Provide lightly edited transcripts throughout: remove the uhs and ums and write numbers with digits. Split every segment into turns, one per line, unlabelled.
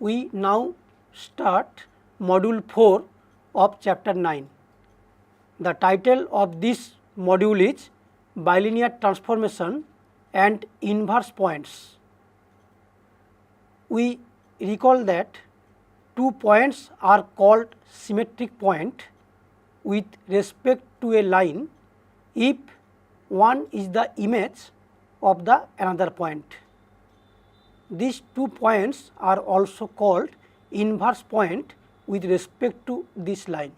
We now start module 4 of chapter 9. The title of this module is Bilinear Transformation and Inverse Points. We recall that two points are called symmetric point with respect to a line if one is the image of the another point. These 2 points are also called inverse point with respect to this line.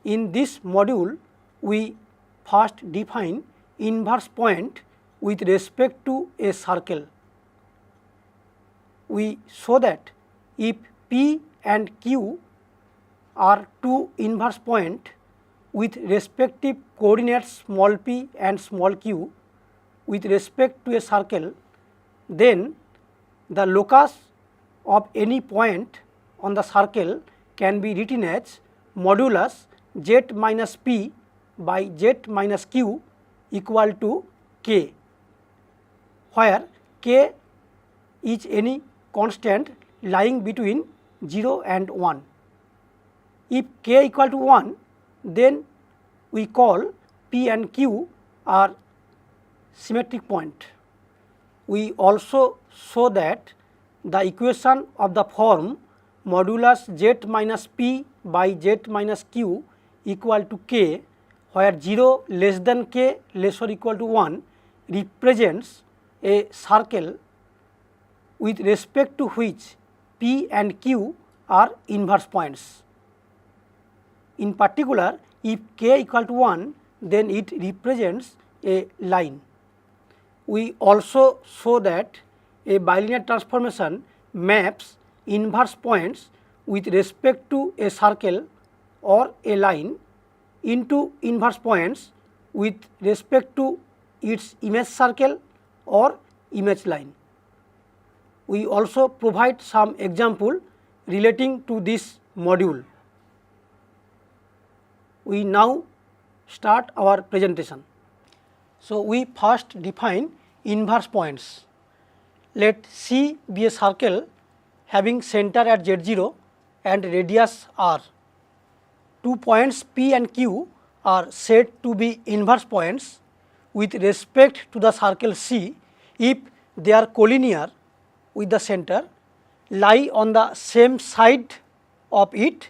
In this module, we first define inverse point with respect to a circle. We show that if P and Q are two inverse points with respective coordinates small p and small q with respect to a circle, then the locus of any point on the circle can be written as modulus z minus p by z minus q equal to k, where k is any constant lying between 0 and 1. If k equal to 1, then we call P and Q are symmetric point. We also show that the equation of the form modulus z minus p by z minus q equal to k, where 0 less than k less or equal to 1 represents a circle with respect to which P and Q are inverse points. In particular, if k equal to 1, then it represents a line. We also show that a bilinear transformation maps inverse points with respect to a circle or a line into inverse points with respect to its image circle or image line. We also provide some example relating to this module. We now start our presentation. So, we first define inverse points. Let C be a circle having center at z0 and radius r. 2 points P and Q are said to be inverse points with respect to the circle C if they are collinear with the center, lie on the same side of it,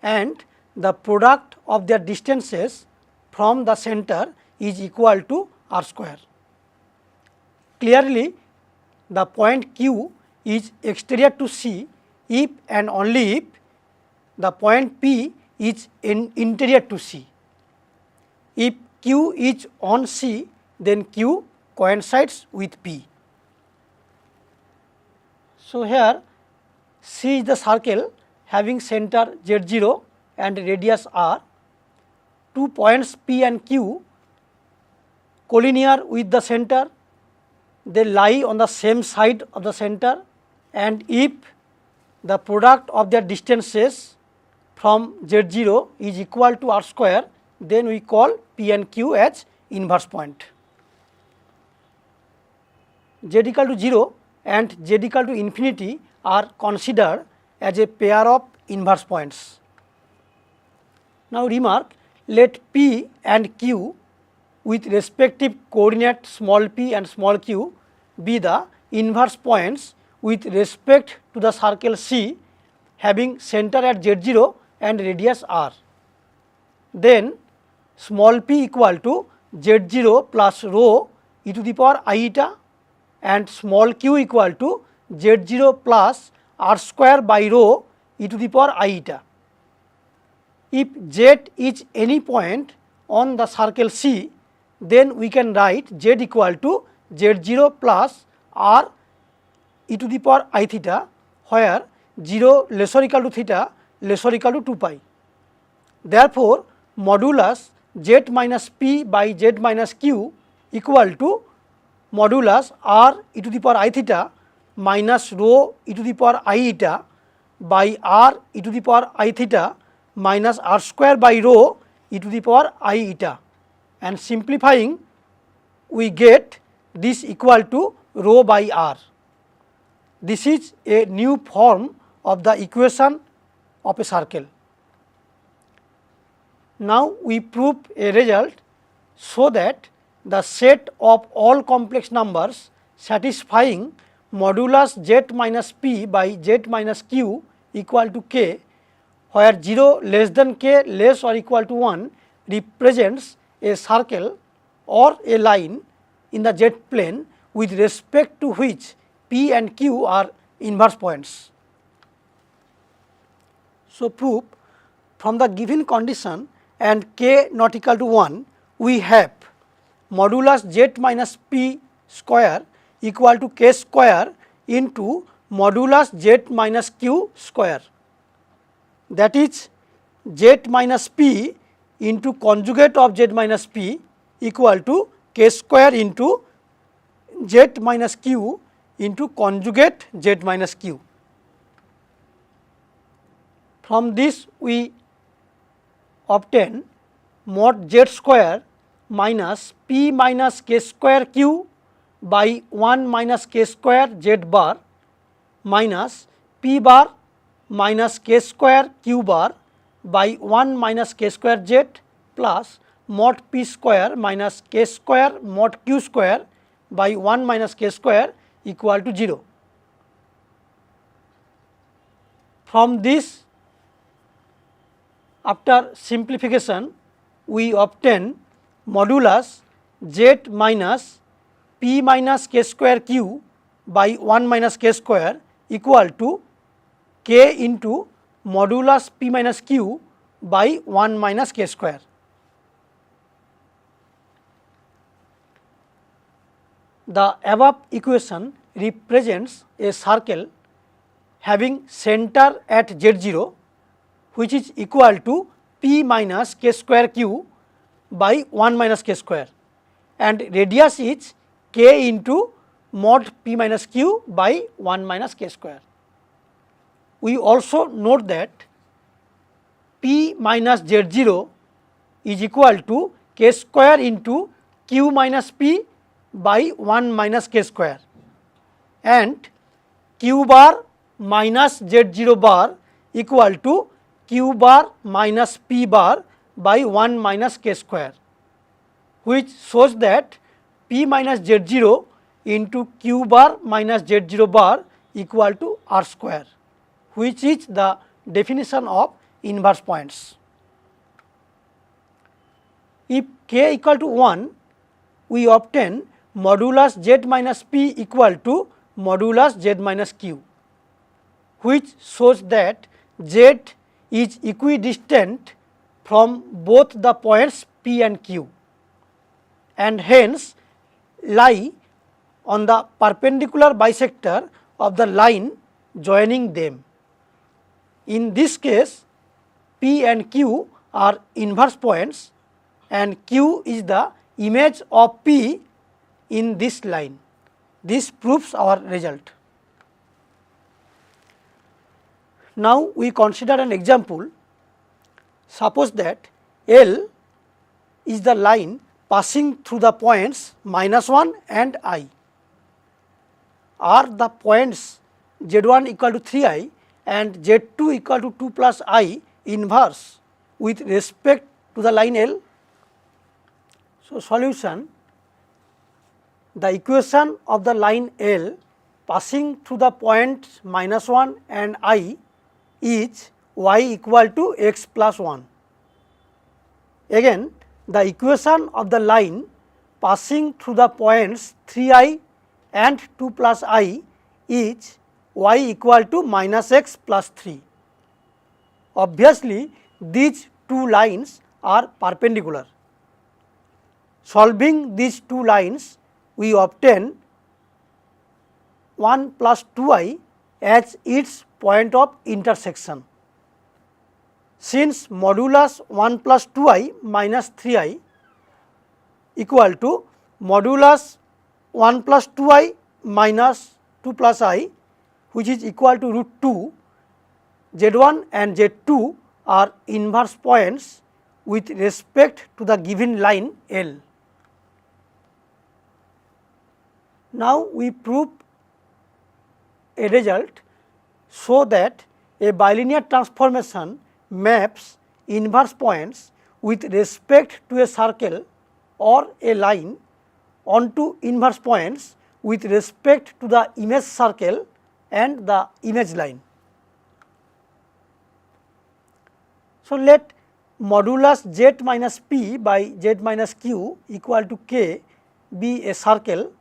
and the product of their distances from the center is equal to r square. Clearly, the point Q is exterior to C if and only if the point P is interior to C. If Q is on C, then Q coincides with P. So, here C is the circle having center z0 and radius r. 2 points P and Q collinear with the center, they lie on the same side of the center, and if the product of their distances from z0 is equal to r square, then we call P and Q as inverse point. Z equal to 0 and z equal to infinity are considered as a pair of inverse points. Now remark, let P and Q with respective coordinate small p and small q be the inverse points with respect to the circle C having center at z0 and radius r. Then small p equal to z0 plus rho e to the power I eta and small q equal to z0 plus r square by rho e to the power I eta. If z is any point on the circle C, then we can write z equal to z0 plus r e to the power I theta, where 0 less or equal to theta less or equal to 2 pi. Therefore, modulus z minus p by z minus q equal to modulus r e to the power I theta minus rho e to the power I eta by r e to the power I theta minus r square by rho e to the power I eta, and simplifying we get this equal to rho by r. This is a new form of the equation of a circle. Now, we prove a result so that the set of all complex numbers satisfying modulus z minus p by z minus q equal to k, where 0 less than k less or equal to 1 represents a circle or a line in the z plane with respect to which p and q are inverse points. So, proof: from the given condition and k not equal to 1, we have modulus z minus p square equal to k square into modulus z minus q square, that is z minus p into conjugate of z minus p equal to k square into z minus q into conjugate z minus q. From this we obtain mod z square minus p minus k square q by 1 minus k square z bar minus p bar minus k square q bar by 1 minus k square z plus mod p square minus k square mod q square by 1 minus k square equal to 0. From this, after simplification, we obtain modulus z minus p minus k square q by 1 minus k square equal to k into modulus p minus q by 1 minus k square. The above equation represents a circle having center at z0, which is equal to p minus k square q by 1 minus k square, and radius is k into mod p minus q by 1 minus k square. We also note that p minus z0 is equal to k square into q minus p by 1 minus k square, and q bar minus z0 bar equal to q bar minus p bar by 1 minus k square, which shows that p minus z0 into q bar minus z0 bar equal to r square, which is the definition of inverse points. If k equal to 1, we obtain modulus z minus p equal to modulus z minus q, which shows that z is equidistant from both the points p and q, and hence lie on the perpendicular bisector of the line joining them. In this case, p and q are inverse points and q is the image of p in this line. This proves our result. Now, we consider an example. Suppose that L is the line passing through the points -1 and I. Are the points z1 equal to 3i and z2 equal to 2 plus I inverse with respect to the line L? So, solution: the equation of the line L passing through the points -1 and I is y equal to x plus 1. Again, the equation of the line passing through the points 3i and 2 plus I is y equal to minus x plus 3. Obviously, these two lines are perpendicular. Solving these two lines, we obtain 1 plus 2i as its point of intersection. Since modulus 1 plus 2i minus 3i equal to modulus 1 plus 2i minus 2 plus I, which is equal to root 2, z1 and z2 are inverse points with respect to the given line L. Now, we prove a result so that a bilinear transformation maps inverse points with respect to a circle or a line onto inverse points with respect to the image circle and the image line. So, let modulus z minus p by z minus q equal to k be a circle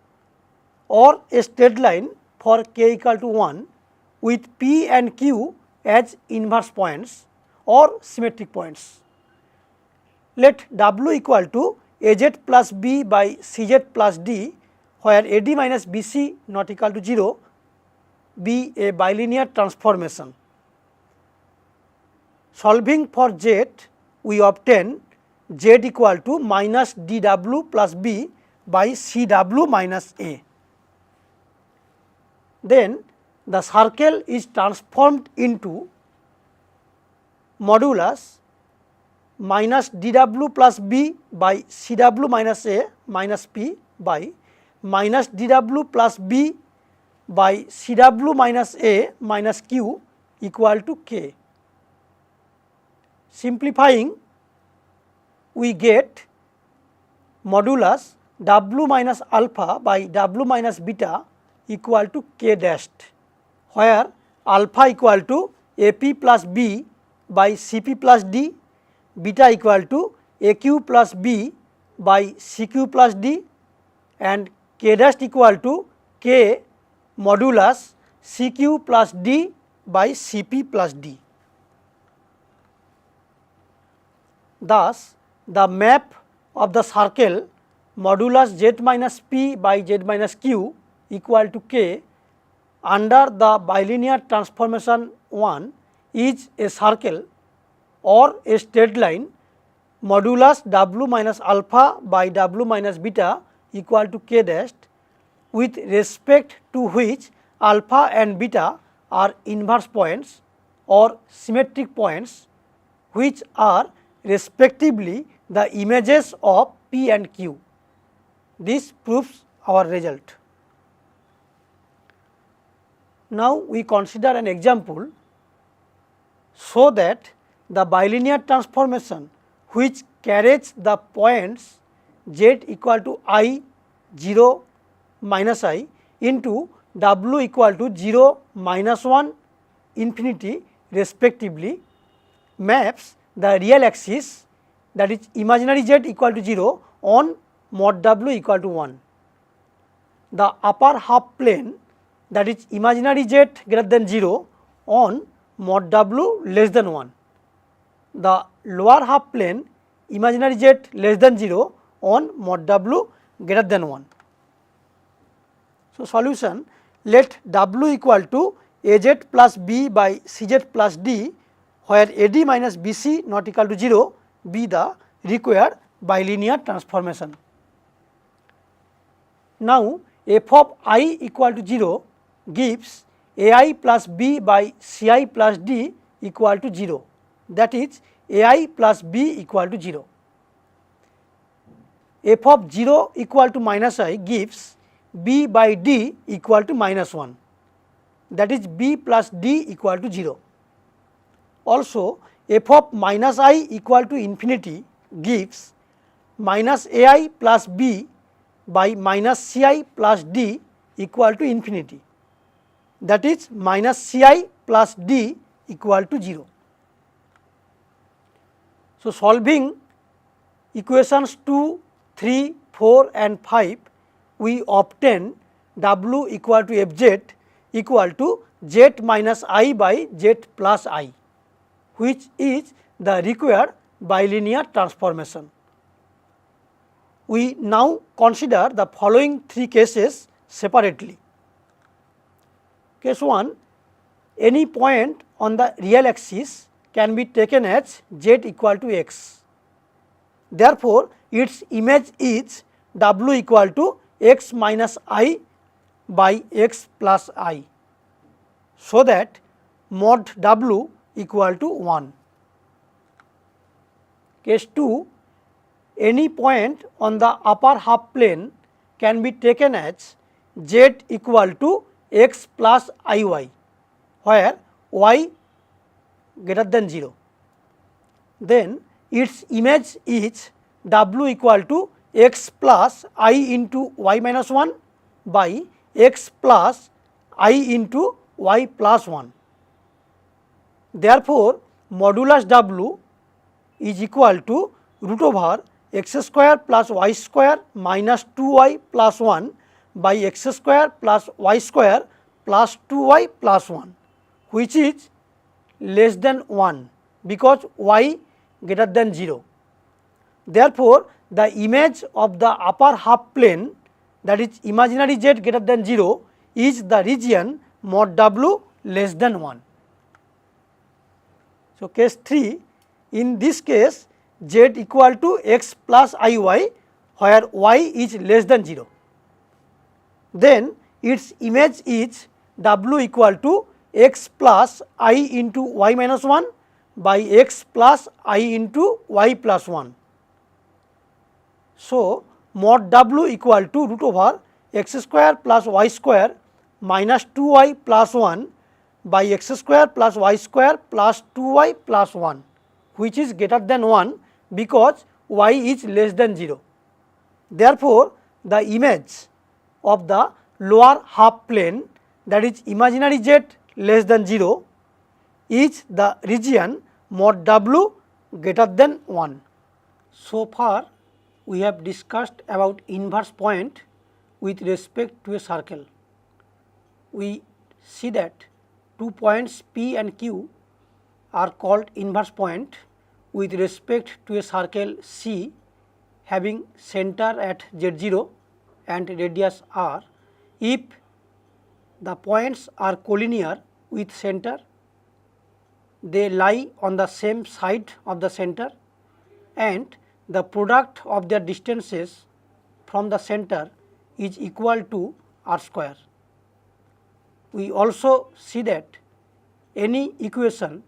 or a straight line for k equal to 1 with p and q as inverse points or symmetric points. Let w equal to az plus b by cz plus d, where ad minus bc not equal to 0 be a bilinear transformation. Solving for z, we obtain z equal to minus dw plus b by cw minus a. Then the circle is transformed into modulus minus dw plus b by cw minus a minus p by minus dw plus b by cw minus a minus q equal to k. Simplifying, we get modulus w minus alpha by w minus beta equal to k dashed, where alpha equal to ap plus b by cp plus d, beta equal to aq plus b by cq plus d, and k dashed equal to k modulus cq plus d by cp plus d. Thus, the map of the circle modulus z minus p by z minus q equal to k under the bilinear transformation 1 is a circle or a straight line modulus w minus alpha by w minus beta equal to k dashed, with respect to which alpha and beta are inverse points or symmetric points, which are respectively the images of p and q. This proves our result. Now, we consider an example so that the bilinear transformation which carries the points z equal to I 0 minus I into w equal to 0 minus 1 infinity respectively maps the real axis, that is imaginary z equal to 0 on mod w equal to 1. The upper half plane, that is imaginary z greater than 0 on mod w less than 1. The lower half plane imaginary z less than 0 on mod w greater than 1. So, solution, let w equal to az plus b by cz plus d, where ad minus bc not equal to 0 be the required bilinear transformation. Now, f of I equal to 0 gives ai plus b by ci plus d equal to 0, that is ai plus b equal to 0. F of 0 equal to minus I gives b by d equal to minus 1, that is b plus d equal to 0. Also, f of minus I equal to infinity gives minus ai plus b by minus ci plus d equal to infinity, that is minus ci plus d equal to 0. So, solving equations 2, 3, 4 and 5, we obtain w equal to fz equal to z minus I by z plus I, which is the required bilinear transformation. We now consider the following three cases separately. Case 1, any point on the real axis can be taken as z equal to x. Therefore, its image is w equal to x minus I by x plus I, so that mod w equal to 1. Case 2, any point on the upper half plane can be taken as z equal to x plus iy, where y greater than 0. Then its image is w equal to x plus I into y minus 1 by x plus I into y plus 1. Therefore, modulus w is equal to root over x square plus y square minus 2y plus 1 by x square plus y square plus 2y plus 1, which is less than 1 because y greater than 0. Therefore, the image of the upper half plane, that is imaginary z greater than 0, is the region mod w less than 1. So, case 3, in this case z equal to x plus iy, where y is less than 0. Then its image is w equal to x plus I into y minus 1 by x plus I into y plus 1. So, mod w equal to root over x square plus y square minus 2y plus 1 by x square plus y square plus 2y plus 1, which is greater than 1 because y is less than 0. Therefore, the image of the lower half plane, that is imaginary z less than 0, is the region mod w greater than 1. So far we have discussed about inverse point with respect to a circle. We see that 2 points P and Q are called inverse point with respect to a circle C having center at z0 and radius r if the points are collinear with center, they lie on the same side of the center, and the product of their distances from the center is equal to r square. We also see that any equation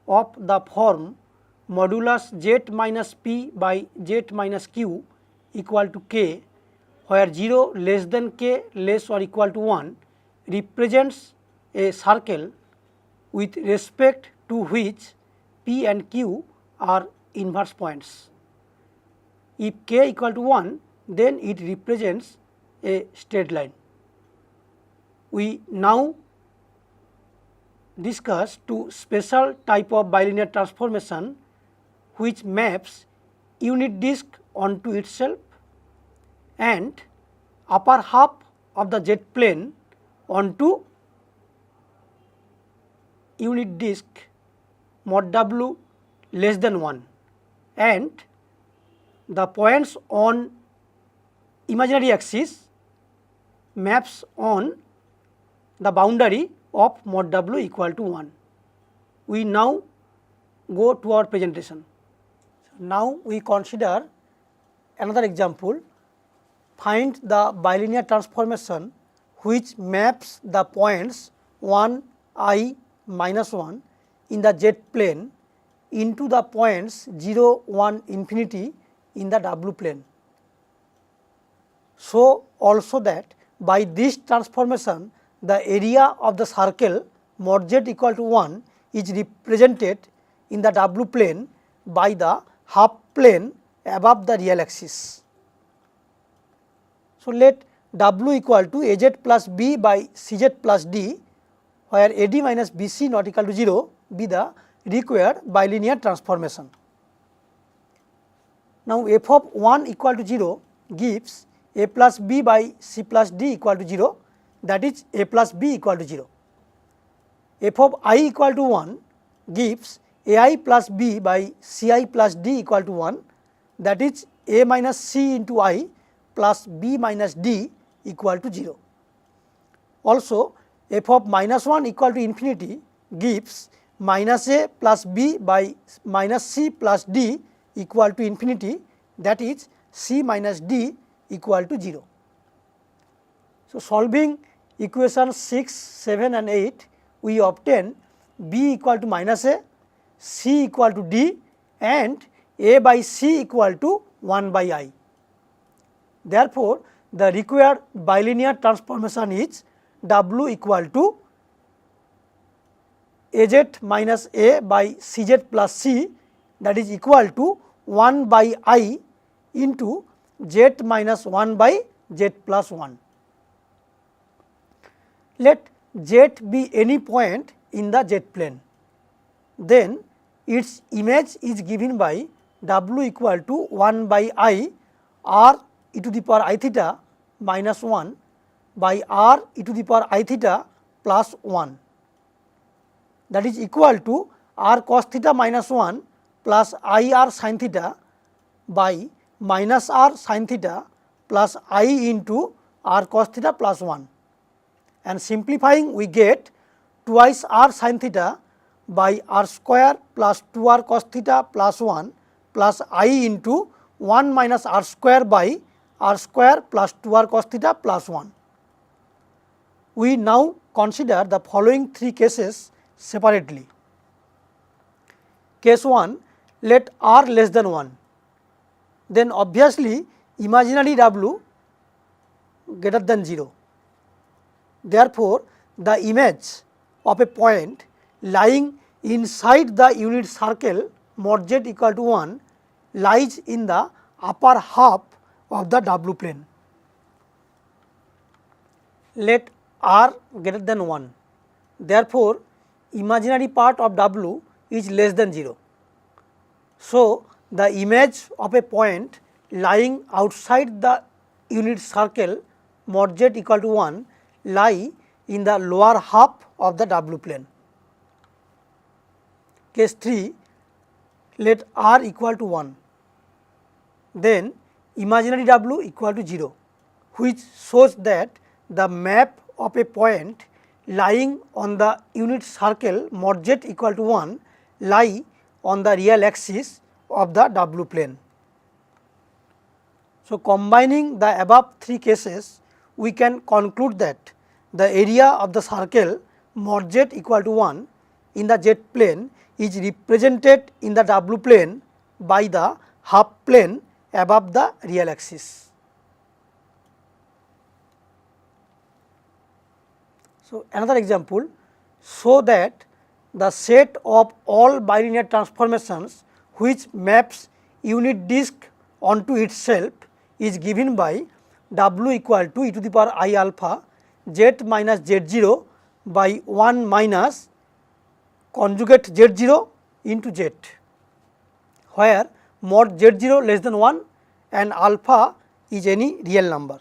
of the form modulus z minus p by z minus q equal to k, where 0 less than k less or equal to 1 represents a circle with respect to which p and q are inverse points. If k equal to 1, then it represents a straight line. We now discuss two special type of bilinear transformation which maps unit disk onto itself and upper half of the z plane onto unit disk mod w less than 1, and the points on imaginary axis maps on the boundary of mod w equal to 1. We now go to our presentation. Now we consider another example. Find the bilinear transformation which maps the points 1, I, minus 1 in the z plane into the points 0, 1, infinity in the w plane. So also that by this transformation the area of the circle mod z equal to 1 is represented in the w plane by the half plane above the real axis. So let w equal to az plus b by cz plus d, where ad minus bc not equal to 0 be the required bilinear transformation. Now f of 1 equal to 0 gives a plus b by c plus d equal to 0, that is a plus b equal to 0. F of I equal to 1 gives ai plus b by ci plus d equal to 1, that is a minus c into I plus b minus d equal to 0. Also f of minus 1 equal to infinity gives minus a plus b by minus c plus d equal to infinity, that is c minus d equal to 0. So solving equations 6, 7 and 8, we obtain b equal to minus a, c equal to d and a by c equal to 1 by I. Therefore, the required bilinear transformation is W equal to Az minus A by Cz plus C, that is equal to 1 by I into Z minus 1 by Z plus 1. Let Z be any point in the Z plane, then its image is given by W equal to 1 by I r e to the power I theta minus 1 by r e to the power I theta plus 1, that is equal to r cos theta minus 1 plus I r sin theta by minus r sin theta plus I into r cos theta plus 1, and simplifying we get twice r sin theta by r square plus 2r cos theta plus 1 plus I into 1 minus r square by r square plus 2r cos theta plus 1. We now consider the following three cases separately. Case 1, let r less than 1, then obviously imaginary W greater than 0. Therefore, the image of a point lying inside the unit circle mod z equal to 1 lies in the upper half of the W plane. Let r greater than 1, therefore, imaginary part of W is less than 0. So, the image of a point lying outside the unit circle mod z equal to 1 lie in the lower half of the W plane. Case 3, let r equal to 1, then imaginary W equal to 0, which shows that the map of a point lying on the unit circle mod z equal to 1 lie on the real axis of the W plane. So, combining the above three cases, we can conclude that the area of the circle mod z equal to 1 in the z plane is represented in the W plane by the half plane above the real axis. So, another example, show that the set of all bilinear transformations which maps unit disk onto itself is given by W equal to e to the power I alpha z minus z0 by 1 minus conjugate z0 into z, where mod z0 less than 1 and alpha is any real number.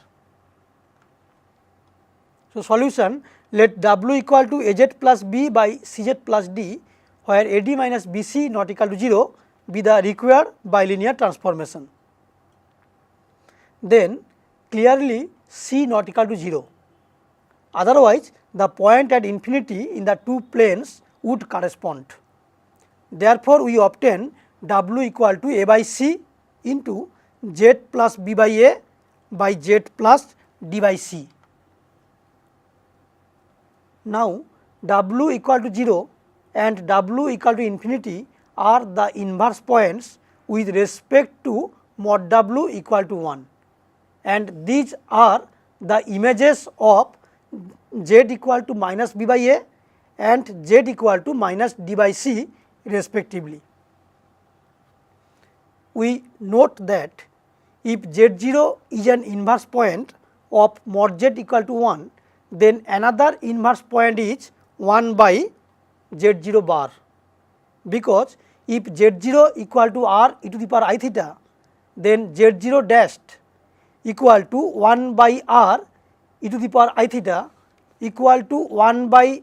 So, solution, let W equal to Az plus B by Cz plus D, where AD minus BC not equal to 0 be the required bilinear transformation. Then clearly C not equal to 0, otherwise the point at infinity in the two planes would correspond. Therefore, we obtain W equal to A by C into Z plus B by A by Z plus D by C. Now, W equal to 0 and W equal to infinity are the inverse points with respect to mod W equal to 1, and these are the images of Z equal to minus B by A and Z equal to minus D by C respectively. We note that if Z0 is an inverse point of mod Z equal to 1, then another inverse point is 1 by Z0 bar, because if Z0 equal to r e to the power I theta, then Z0 dashed equal to 1 by r e to the power I theta equal to 1 by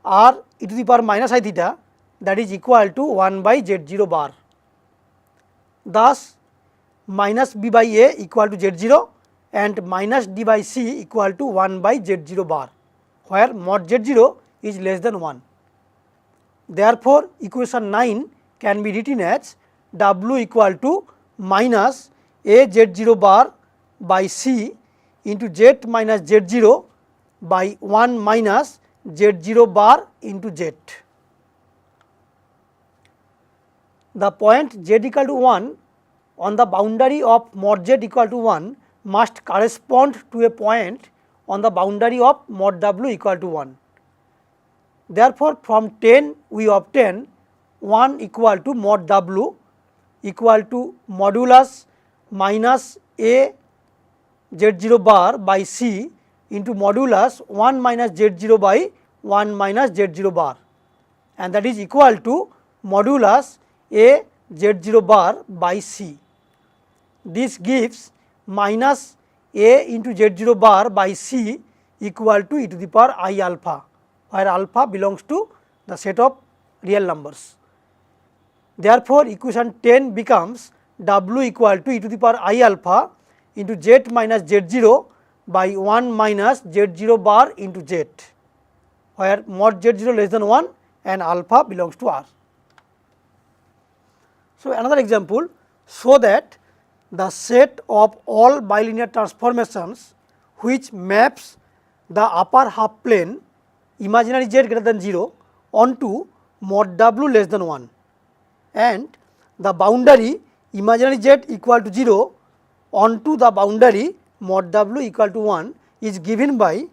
r e to the power minus I theta, that is equal to 1 by Z0 bar. Thus, minus B by A equal to Z0 and minus D by C equal to 1 by Z0 bar, where mod Z0 is less than 1. Therefore, equation 9 can be written as W equal to minus A Z0 bar by C into Z minus Z0 by 1 minus Z0 bar into Z. The point Z equal to 1 on the boundary of mod Z equal to 1 must correspond to a point on the boundary of mod w equal to 1. Therefore, from 10 we obtain 1 equal to mod w equal to modulus minus a z0 bar by c into modulus 1 minus z0 by 1 minus z0 bar, and that is equal to modulus a z0 bar by c. This gives minus a into z0 bar by c equal to e to the power I alpha, where alpha belongs to the set of real numbers. Therefore, equation 10 becomes w equal to e to the power I alpha into z minus z0 by 1 minus z0 bar into z, where mod z0 less than 1 and alpha belongs to R. So, another example, so that the set of all bilinear transformations which maps the upper half plane imaginary z greater than 0 onto mod w less than 1 and the boundary imaginary z equal to 0 onto the boundary mod w equal to 1 is given by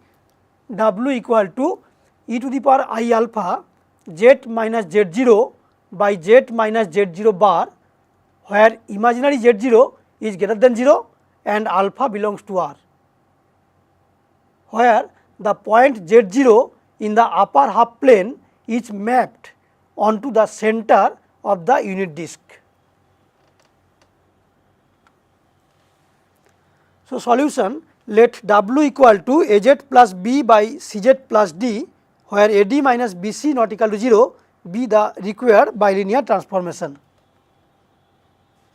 w equal to e to the power I alpha z minus z0 by z minus z0 bar, where imaginary z0 is greater than 0 and alpha belongs to R, where the point z0 in the upper half plane is mapped onto the center of the unit disk. So, solution, let w equal to az plus b by cz plus d, where ad minus bc not equal to 0 be the required bilinear transformation.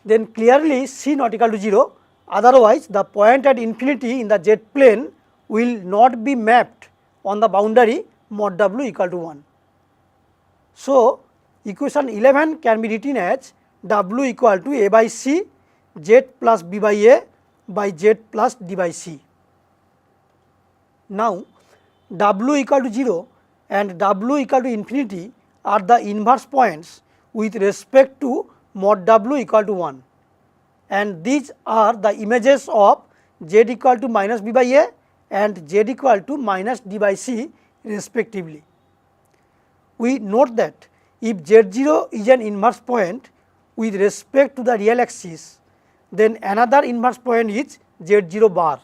Then clearly c not equal to 0, otherwise the point at infinity in the z plane will not be mapped on the boundary mod w equal to 1. So, equation 11 can be written as w equal to a by c z plus b by a by z plus d by c. Now, w equal to 0 and w equal to infinity are the inverse points with respect to mod w equal to 1, and these are the images of z equal to minus b by a and z equal to minus d by c respectively. We note that if z0 is an inverse point with respect to the real axis, then another inverse point is z0 bar.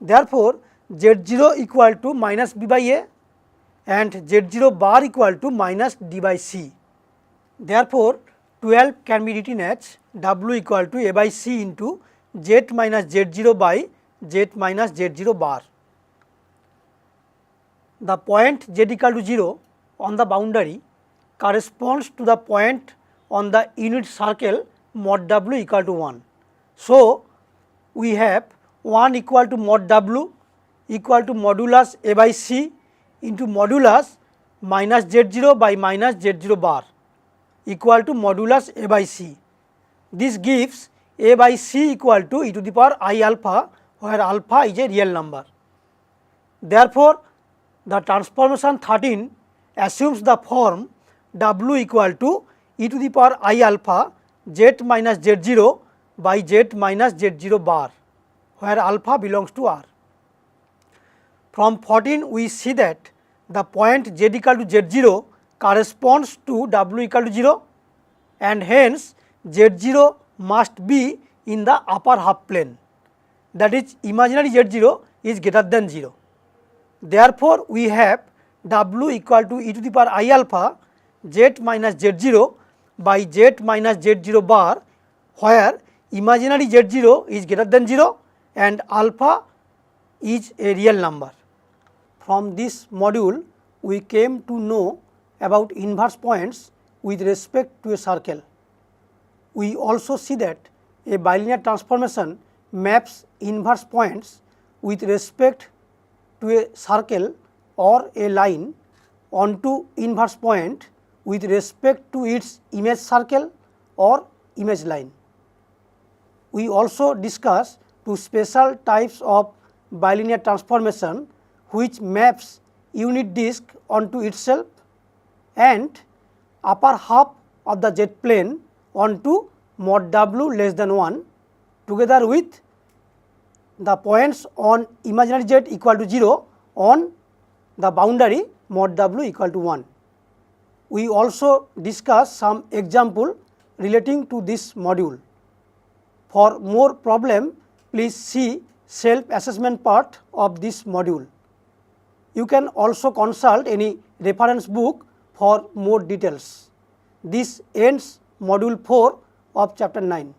Therefore, z0 equal to minus b by a and z0 bar equal to minus d by c. Therefore, 12 can be written as w equal to a by c into z minus z0 by z minus z0 bar. The point z equal to 0 on the boundary corresponds to the point on the unit circle mod w equal to 1. So, we have 1 equal to mod w equal to modulus a by c into modulus minus z0 by minus z0 bar equal to modulus a by c. This gives a by c equal to e to the power I alpha, where alpha is a real number. Therefore, the transformation 13 assumes the form w equal to e to the power I alpha z minus z0 by z minus z0 bar, where alpha belongs to R. From 14 we see that the point z equal to z0 corresponds to w equal to 0, and hence z0 must be in the upper half plane, that is imaginary z0 is greater than 0. Therefore, we have w equal to e to the power I alpha z minus z0 by z minus z0 bar, where imaginary z0 is greater than 0 and alpha is a real number. From this module, we came to know about inverse points with respect to a circle. We also see that a bilinear transformation maps inverse points with respect to a circle or a line onto inverse point with respect to its image circle or image line. We also discuss two special types of bilinear transformation which maps unit disk onto itself and upper half of the z plane onto mod w less than 1 together with the points on imaginary z equal to 0 on the boundary mod w equal to 1. We also discuss some example relating to this module. For more problem, please see self-assessment part of this module. You can also consult any reference book for more details. This ends module 4 of chapter 9.